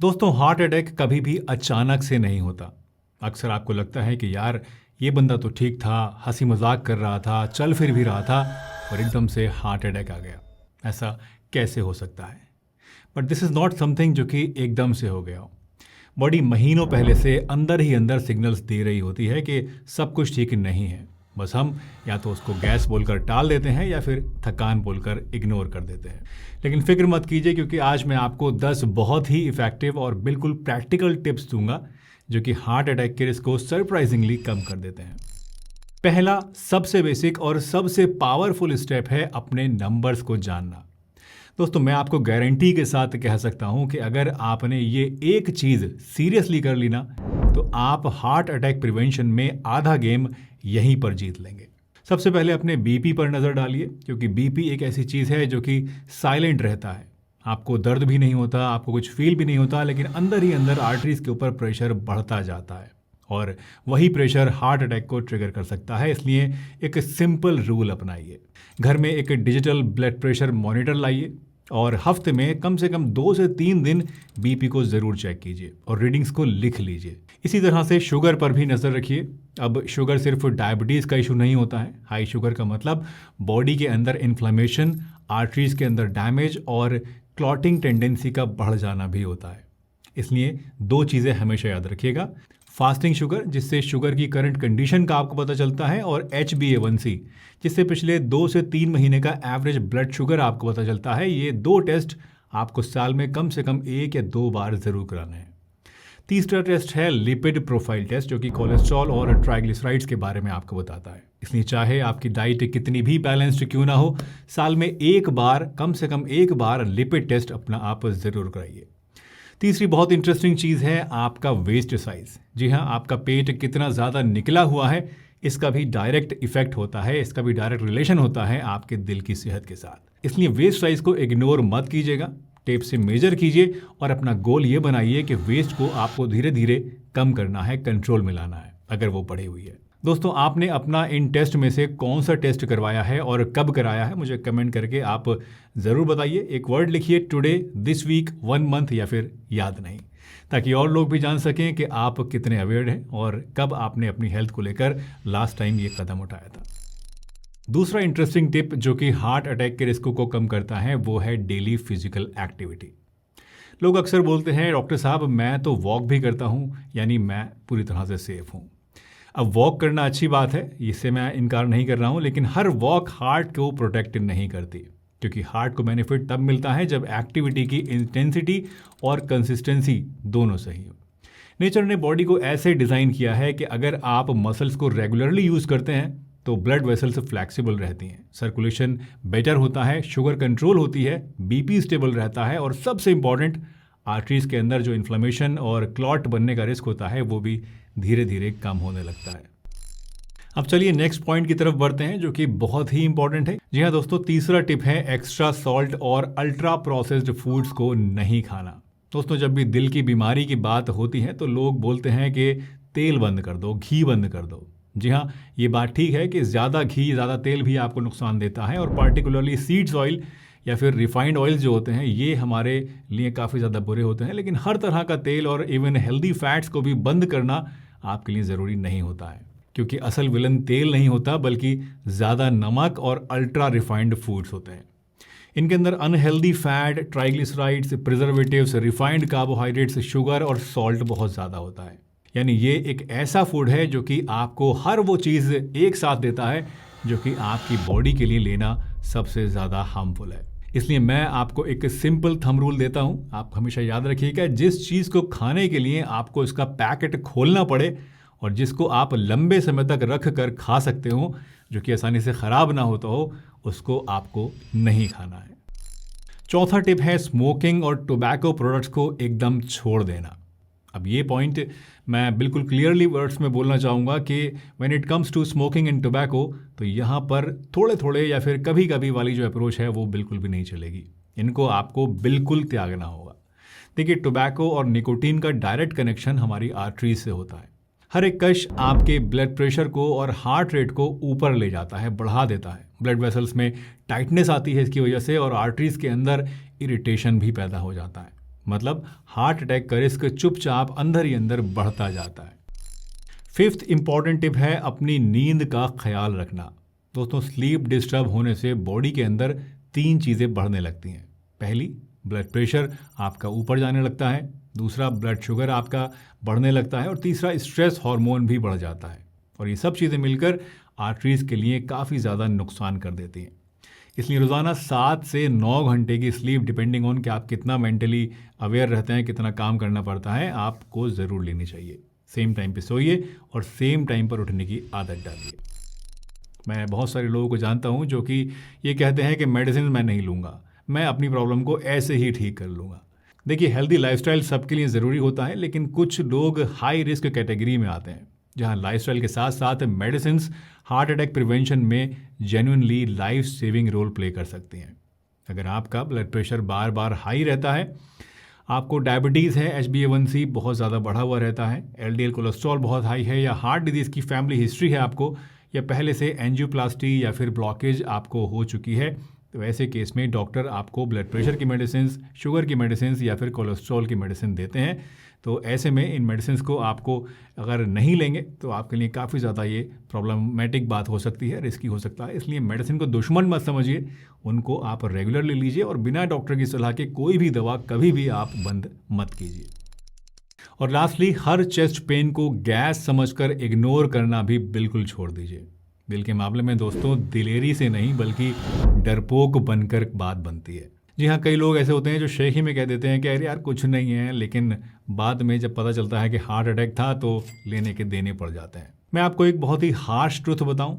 दोस्तों, heart attack कभी भी अचानक से नहीं होता। अक्सर आपको लगता है कि यार ये बंदा तो ठीक था, हंसी मजाक कर रहा था, चल फिर भी रहा था और एकदम से हार्ट अटैक आ गया। ऐसा कैसे हो सकता है? But this is not something जो कि एकदम से हो गया हो। बॉडी महीनों पहले से अंदर ही अंदर सिग्नल्स दे रही होती है कि सब कुछ ठीक नहीं है। बस हम या तो उसको गैस बोलकर टाल देते हैं या फिर थकान बोलकर इग्नोर कर देते हैं। लेकिन फिक्र मत कीजिए, क्योंकि आज मैं आपको 10 बहुत ही इफ़ेक्टिव और बिल्कुल प्रैक्टिकल टिप्स दूंगा जो कि हार्ट अटैक के रिस्क को सरप्राइजिंगली कम कर देते हैं। पहला, सबसे बेसिक और सबसे पावरफुल स्टेप है अपने नंबर्स को जानना। दोस्तों, मैं आपको गारंटी के साथ कह सकता हूं कि अगर आपने ये एक चीज़ सीरियसली कर ली ना, तो आप हार्ट अटैक प्रिवेंशन में आधा गेम यहीं पर जीत लेंगे। सबसे पहले अपने बीपी पर नज़र डालिए, क्योंकि बीपी एक ऐसी चीज़ है जो कि साइलेंट रहता है। आपको दर्द भी नहीं होता, आपको कुछ फील भी नहीं होता, लेकिन अंदर ही अंदर आर्टरीज के ऊपर प्रेशर बढ़ता जाता है और वही प्रेशर हार्ट अटैक को ट्रिगर कर सकता है। इसलिए एक सिंपल रूल अपनाइए। घर में एक डिजिटल ब्लड प्रेशर मॉनिटर लाइए और हफ्ते में कम से कम 2 से 3 दिन बीपी को ज़रूर चेक कीजिए और रीडिंग्स को लिख लीजिए। इसी तरह से शुगर पर भी नज़र रखिए। अब शुगर सिर्फ डायबिटीज़ का इशू नहीं होता है। हाई शुगर का मतलब बॉडी के अंदर इन्फ्लेमेशन, आर्टरीज के अंदर डैमेज और क्लॉटिंग टेंडेंसी का बढ़ जाना भी होता है। इसलिए 2 चीज़ें हमेशा याद रखिएगा: फास्टिंग शुगर, जिससे शुगर की करंट कंडीशन का आपको पता चलता है, और HbA1c, जिससे पिछले 2 से 3 महीने का एवरेज ब्लड शुगर आपको पता चलता है। ये 2 टेस्ट आपको साल में कम से कम 1 या 2 बार जरूर कराने हैं। तीसरा टेस्ट है लिपिड प्रोफाइल टेस्ट, जो कि कोलेस्ट्रॉल और ट्राइग्लिसराइड्स के बारे में आपको बताता है। इसलिए चाहे आपकी डाइट कितनी भी बैलेंस्ड क्यों ना हो, साल में एक बार, कम से कम एक बार लिपिड टेस्ट अपना आप जरूर कराइए। तीसरी बहुत इंटरेस्टिंग चीज़ है आपका वेस्ट साइज। जी हाँ, आपका पेट कितना ज़्यादा निकला हुआ है, इसका भी डायरेक्ट इफेक्ट होता है, इसका भी डायरेक्ट रिलेशन होता है आपके दिल की सेहत के साथ। इसलिए वेस्ट साइज को इग्नोर मत कीजिएगा, टेप से मेजर कीजिए और अपना गोल ये बनाइए कि वेस्ट को आपको धीरे धीरे कम करना है, कंट्रोल में लाना है अगर वो बढ़ी हुई है। दोस्तों, आपने अपना इन टेस्ट में से कौन सा टेस्ट करवाया है और कब कराया है, मुझे कमेंट करके आप ज़रूर बताइए। एक वर्ड लिखिए: टुडे, दिस वीक, 1 मंथ या फिर याद नहीं, ताकि और लोग भी जान सकें कि आप कितने अवेयर हैं और कब आपने अपनी हेल्थ को लेकर लास्ट टाइम ये कदम उठाया था। दूसरा इंटरेस्टिंग टिप जो कि हार्ट अटैक के रिस्क को कम करता है, वो है डेली फिजिकल एक्टिविटी। लोग अक्सर बोलते हैं, डॉक्टर साहब मैं तो वॉक भी करता हूँ, यानी मैं पूरी तरह से सेफ हूँ। अब वॉक करना अच्छी बात है, इससे मैं इनकार नहीं कर रहा हूँ, लेकिन हर वॉक हार्ट को प्रोटेक्ट नहीं करती, क्योंकि हार्ट को बेनिफिट तब मिलता है जब एक्टिविटी की इंटेंसिटी और कंसिस्टेंसी दोनों सही हो। नेचर ने बॉडी को ऐसे डिज़ाइन किया है कि अगर आप मसल्स को रेगुलरली यूज़ करते हैं तो ब्लड वेसल्स फ्लैक्सिबल रहती हैं, सर्कुलेशन बेटर होता है, शुगर कंट्रोल होती है, बीपी स्टेबल रहता है और सबसे इंपॉर्टेंट, आर्टरीज के अंदर जो इन्फ्लेमेशन और क्लॉट बनने का रिस्क होता है वो भी धीरे धीरे कम होने लगता है। अब चलिए नेक्स्ट पॉइंट की तरफ बढ़ते हैं, जो कि बहुत ही इंपॉर्टेंट है। जी हाँ दोस्तों, तीसरा टिप है एक्स्ट्रा सॉल्ट और अल्ट्रा प्रोसेस्ड फूड्स को नहीं खाना। दोस्तों, जब भी दिल की बीमारी की बात होती है तो लोग बोलते हैं कि तेल बंद कर दो, घी बंद कर दो। जी हाँ, ये बात ठीक है कि ज़्यादा घी, ज़्यादा तेल भी आपको नुकसान देता है, और पार्टिकुलरली सीड्स ऑयल या फिर रिफाइंड ऑयल्स जो होते हैं ये हमारे लिए काफ़ी ज़्यादा बुरे होते हैं। लेकिन हर तरह का तेल और इवन हेल्दी फैट्स को भी बंद करना आपके लिए ज़रूरी नहीं होता है, क्योंकि असल विलन तेल नहीं होता बल्कि ज़्यादा नमक और अल्ट्रा रिफाइंड फूड्स होते हैं। इनके अंदर unhealthy fat, triglycerides, preservatives, refined carbohydrates, sugar और सॉल्ट बहुत ज़्यादा होता है। यानी ये एक ऐसा फूड है जो कि आपको हर वो चीज़ एक साथ देता है जो कि आपकी बॉडी के लिए लेना सबसे ज़्यादा हार्मफुल है। इसलिए मैं आपको एक सिंपल थंब रूल देता हूँ, आप हमेशा याद रखिएगा, जिस चीज़ को खाने के लिए आपको इसका पैकेट खोलना पड़े और जिसको आप लंबे समय तक रख कर खा सकते हो, जो कि आसानी से ख़राब ना होता हो, उसको आपको नहीं खाना है। चौथा टिप है स्मोकिंग और टोबैको प्रोडक्ट्स को एकदम छोड़ देना। अब ये पॉइंट मैं बिल्कुल क्लियरली वर्ड्स में बोलना चाहूँगा कि when it comes to smoking and tobacco, तो यहाँ पर थोड़े थोड़े या फिर कभी कभी वाली जो अप्रोच है वो बिल्कुल भी नहीं चलेगी। इनको आपको बिल्कुल त्यागना होगा। देखिए, टोबैको और निकोटीन का डायरेक्ट कनेक्शन हमारी आर्टरीज से होता है। हर एक कश आपके ब्लड प्रेशर को और हार्ट रेट को ऊपर ले जाता है, बढ़ा देता है। ब्लड वेसल्स में टाइटनेस आती है इसकी वजह से, और आर्टरीज के अंदर इरिटेशन भी पैदा हो जाता है। मतलब हार्ट अटैक का रिस्क चुपचाप अंदर ही अंदर बढ़ता जाता है। 5th इंपॉर्टेंट टिप है अपनी नींद का ख्याल रखना। दोस्तों, स्लीप डिस्टर्ब होने से बॉडी के अंदर 3 चीज़ें बढ़ने लगती हैं। पहली, ब्लड प्रेशर आपका ऊपर जाने लगता है। दूसरा, ब्लड शुगर आपका बढ़ने लगता है। और तीसरा, स्ट्रेस हार्मोन भी बढ़ जाता है। और ये सब चीज़ें मिलकर आर्टरीज के लिए काफ़ी ज़्यादा नुकसान कर देती हैं। इसलिए रोज़ाना 7 से 9 घंटे की स्लीप, डिपेंडिंग ऑन कि आप कितना मेंटली अवेयर रहते हैं, कितना काम करना पड़ता है, आपको ज़रूर लेनी चाहिए। सेम टाइम पे सोइए और सेम टाइम पर उठने की आदत डालिए। मैं बहुत सारे लोगों को जानता हूँ जो कि ये कहते हैं कि मेडिसिन मैं नहीं लूँगा, मैं अपनी प्रॉब्लम को ऐसे ही ठीक कर लूँगा। देखिए, हेल्दी लाइफस्टाइल सबके लिए ज़रूरी होता है, लेकिन कुछ लोग हाई रिस्क कैटेगरी में आते हैं, जहाँ लाइफस्टाइल के साथ साथ मेडिसिन हार्ट अटैक प्रिवेंशन में genuinely life saving role play कर सकती हैं। अगर आपका ब्लड प्रेशर बार बार हाई रहता है, आपको डायबिटीज़ है, HbA1c बहुत ज़्यादा बढ़ा हुआ रहता है, LDL कोलेस्ट्रॉल बहुत हाई है, या हार्ट डिजीज़ की फैमिली हिस्ट्री है आपको, या पहले से एंजियोप्लास्टी या फिर ब्लॉकेज आपको हो चुकी है, तो ऐसे केस में डॉक्टर आपको ब्लड प्रेशर की मेडिसिन, शुगर की मेडिसिन या फिर कोलेस्ट्रॉल की मेडिसिन देते हैं। तो ऐसे में इन मेडिसिन को आपको अगर नहीं लेंगे तो आपके लिए काफ़ी ज़्यादा ये प्रॉब्लमेटिक बात हो सकती है, रिस्की हो सकता है। इसलिए मेडिसिन को दुश्मन मत समझिए, उनको आप रेगुलरली लीजिए और बिना डॉक्टर की सलाह के कोई भी दवा कभी भी आप बंद मत कीजिए। और लास्टली, हर चेस्ट पेन को गैस समझकर इग्नोर करना भी बिल्कुल छोड़ दीजिए। दिल के मामले में दोस्तों दिलेरी से नहीं बल्कि डरपोक बनकर बात बनती है। जी हाँ, कई लोग ऐसे होते हैं जो शेख ही में कह देते हैं कि अरे यार कुछ नहीं है, लेकिन बाद में जब पता चलता है कि हार्ट अटैक था तो लेने के देने पड़ जाते हैं। मैं आपको एक बहुत ही हार्श ट्रुथ बताऊं,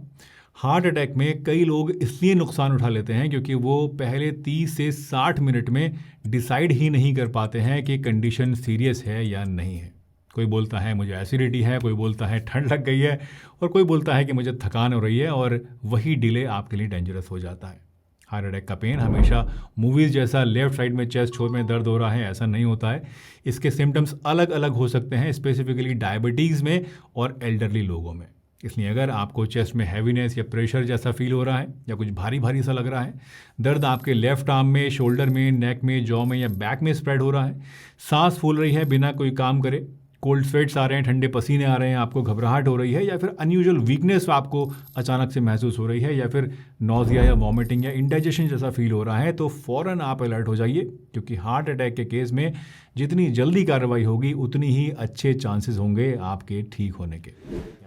हार्ट अटैक में कई लोग इसलिए नुकसान उठा लेते हैं क्योंकि वो पहले 30 से 60 मिनट में डिसाइड ही नहीं कर पाते हैं कि कंडीशन सीरियस है या नहीं है। कोई बोलता है मुझे एसिडिटी है, कोई बोलता है ठंड लग गई है, और कोई बोलता है कि मुझे थकान हो रही है, और वही डिले आपके लिए डेंजरस हो जाता है। हार्ट अटैक का पेन हमेशा मूवीज़ जैसा लेफ्ट साइड में चेस्ट छोर में दर्द हो रहा है ऐसा नहीं होता है। इसके सिम्टम्स अलग अलग हो सकते हैं, स्पेसिफिकली डायबिटीज़ में और एल्डरली लोगों में। इसलिए अगर आपको चेस्ट में हैवीनेस या प्रेशर जैसा फील हो रहा है या कुछ भारी भारी सा लग रहा है, दर्द आपके लेफ्ट आर्म में, शोल्डर में, नेक में, जॉ में या बैक में स्प्रेड हो रहा है, सांस फूल रही है बिना कोई काम करे, कोल्ड स्वेट्स आ रहे हैं, ठंडे पसीने आ रहे हैं, आपको घबराहट हो रही है, या फिर अनयूजुअल वीकनेस आपको अचानक से महसूस हो रही है, या फिर नॉजिया या वॉमिटिंग या इंडाइजेशन जैसा फील हो रहा है, तो फ़ौरन आप अलर्ट हो जाइए, क्योंकि हार्ट अटैक के केस में जितनी जल्दी कार्रवाई होगी उतनी ही अच्छे चांसेस होंगे आपके ठीक होने के।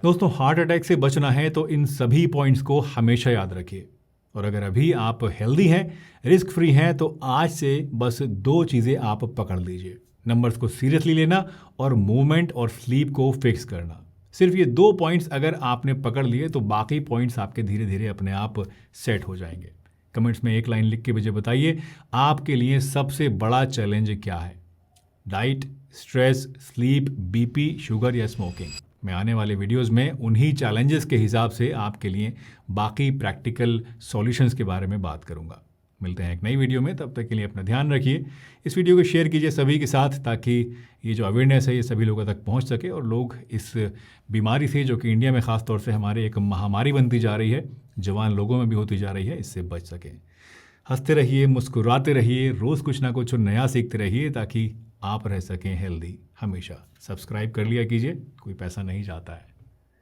दोस्तों, हार्ट अटैक से बचना है तो इन सभी पॉइंट्स को हमेशा याद रखिए। और अगर अभी आप हेल्दी हैं, रिस्क फ्री हैं, तो आज से बस 2 चीज़ें आप पकड़ लीजिए। नंबर्स को सीरियसली लेना और मूवमेंट और स्लीप को फिक्स करना। सिर्फ ये 2 पॉइंट्स अगर आपने पकड़ लिए तो बाकी पॉइंट्स आपके धीरे धीरे अपने आप सेट हो जाएंगे। कमेंट्स में एक लाइन लिख के मुझे बताइए, आपके लिए सबसे बड़ा चैलेंज क्या है? Diet, stress, sleep, BP, sugar या स्मोकिंग? मैं आने वाले वीडियोस में उन्हीं चैलेंजेस के हिसाब से आपके लिए बाकी प्रैक्टिकल सॉल्यूशंस के बारे में बात करूंगा। मिलते हैं एक नई वीडियो में, तब तक के लिए अपना ध्यान रखिए। इस वीडियो को शेयर कीजिए सभी के साथ, ताकि ये जो अवेयरनेस है ये सभी लोगों तक पहुंच सके और लोग इस बीमारी से, जो कि इंडिया में ख़ास तौर से हमारे एक महामारी बनती जा रही है, जवान लोगों में भी होती जा रही है, इससे बच सकें। हंसते रहिए, मुस्कुराते रहिए, रोज़ कुछ ना कुछ नया सीखते रहिए, ताकि आप रह सकें हेल्दी हमेशा। सब्सक्राइब कर लिया कीजिए, कोई पैसा नहीं जाता है।